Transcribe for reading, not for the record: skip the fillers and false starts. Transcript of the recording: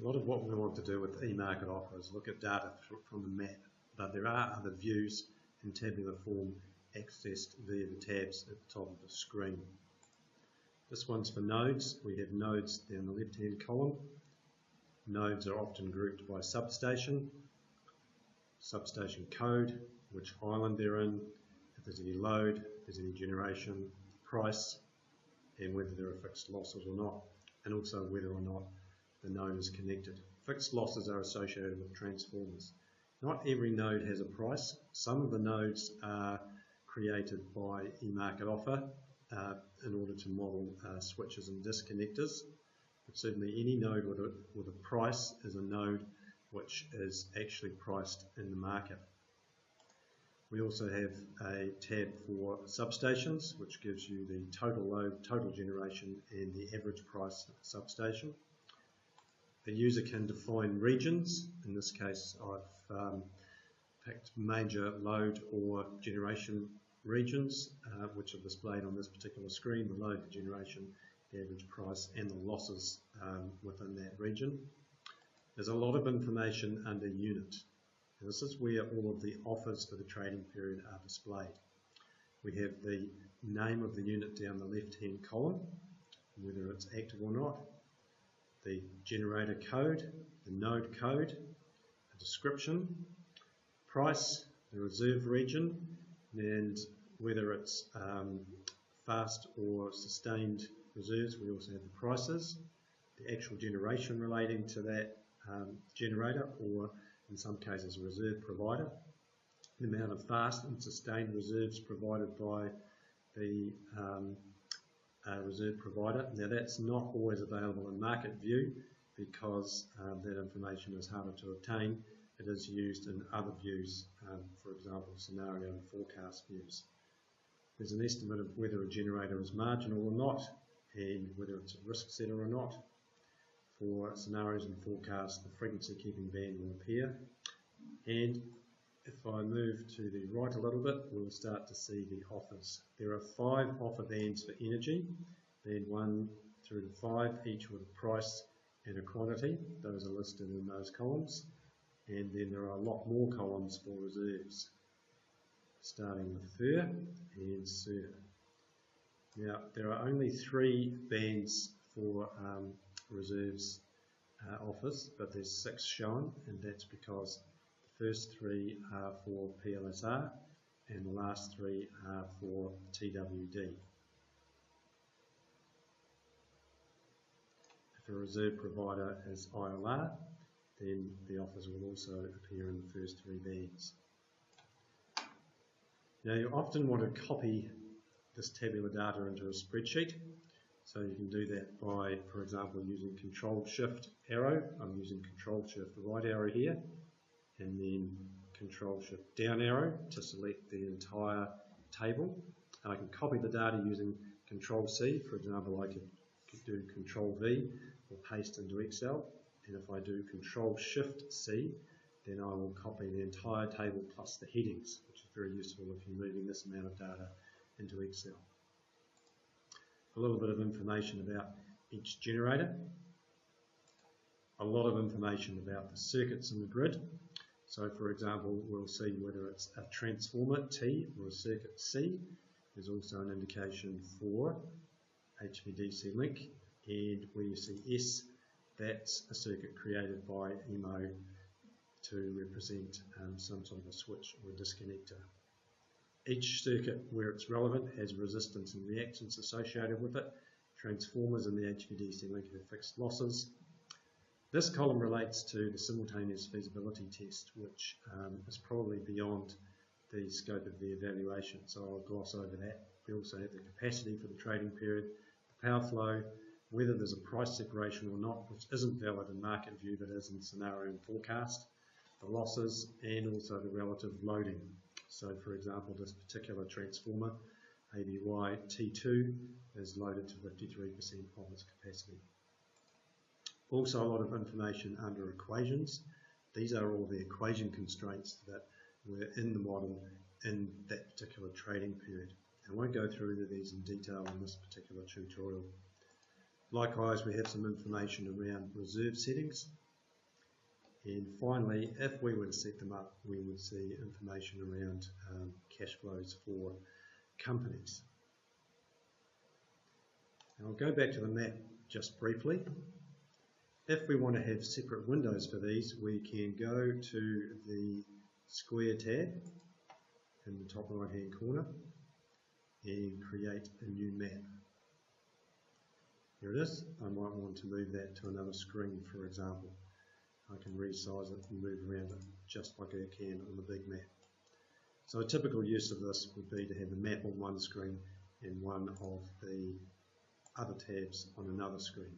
A lot of what we want to do with e-market offer is look at data from the map, but there are other views in tabular form accessed via the tabs at the top of the screen. This one's for nodes. We have nodes down the left-hand column. Nodes are often grouped by substation, substation code, which island they're in, if there's any load, if there's any generation, price, and whether there are fixed losses or not, and also whether or not the node is connected. Fixed losses are associated with transformers. Not every node has a price. Some of the nodes are created by eMarket offer in order to model switches and disconnectors. But certainly any node with a price is a node which is actually priced in the market. We also have a tab for substations, which gives you the total load, total generation, and the average price of the substation. The user can define regions. In this case, I've picked major load or generation regions, which are displayed on this particular screen: the load, the generation, the average price, and the losses within that region. There's a lot of information under unit. And this is where all of the offers for the trading period are displayed. We have the name of the unit down the left-hand column, whether it's active or not, the generator code, the node code, a description, price, the reserve region, and whether it's fast or sustained reserves. We also have the prices, the actual generation relating to that generator, or in some cases a reserve provider, the amount of fast and sustained reserves provided by the reserve provider. Now that's not always available in market view because that information is harder to obtain. It is used in other views, for example scenario and forecast views. There's an estimate of whether a generator is marginal or not, and whether it's a risk setter or not. For scenarios and forecasts, the frequency keeping band will appear, and if I move to the right a little bit, we'll start to see the offers. There are 5 offer bands for energy, band 1 through to 5, each with a price and a quantity. Those are listed in those columns, and then there are a lot more columns for reserves, starting with FIR and SIR. Now, there are only 3 bands for reserves offers, but there's 6 shown, and that's because the first 3 are for PLSR and the last 3 are for TWD. If a reserve provider is ILR, then the offers will also appear in the first 3 bands. Now you often want to copy this tabular data into a spreadsheet. So you can do that by, for example, using Control-Shift arrow. I'm using Control-Shift right arrow here, and then Control-Shift down arrow to select the entire table. And I can copy the data using Control-C. For example, I could do Control-V or paste into Excel. And if I do Control-Shift-C, then I will copy the entire table plus the headings, which is very useful if you're moving this amount of data into Excel. A little bit of information about each generator, a lot of information about the circuits in the grid. So for example, we'll see whether it's a transformer T or a circuit C. There's also an indication for HVDC link, and where you see S, that's a circuit created by EMO to represent some sort of a switch or a disconnector. Each circuit, where it's relevant, has resistance and reactance associated with it. Transformers in the HVDC link have fixed losses. This column relates to the simultaneous feasibility test, which is probably beyond the scope of the evaluation, so I'll gloss over that. We also have the capacity for the trading period, the power flow, whether there's a price separation or not, which isn't valid in market view but is in scenario and forecast, the losses, and also the relative loading. So for example, this particular transformer, ABY T2, is loaded to 53% of its capacity. Also a lot of information under equations. These are all the equation constraints that were in the model in that particular trading period. I won't go through these in detail in this particular tutorial. Likewise, we have some information around reserve settings. And finally, if we were to set them up, we would see information around cash flows for companies. And I'll go back to the map just briefly. If we want to have separate windows for these, we can go to the square tab in the top right hand corner and create a new map. Here it is. I might want to move that to another screen, for example. I can resize it and move around it just like I can on the big map. So a typical use of this would be to have a map on one screen and one of the other tabs on another screen.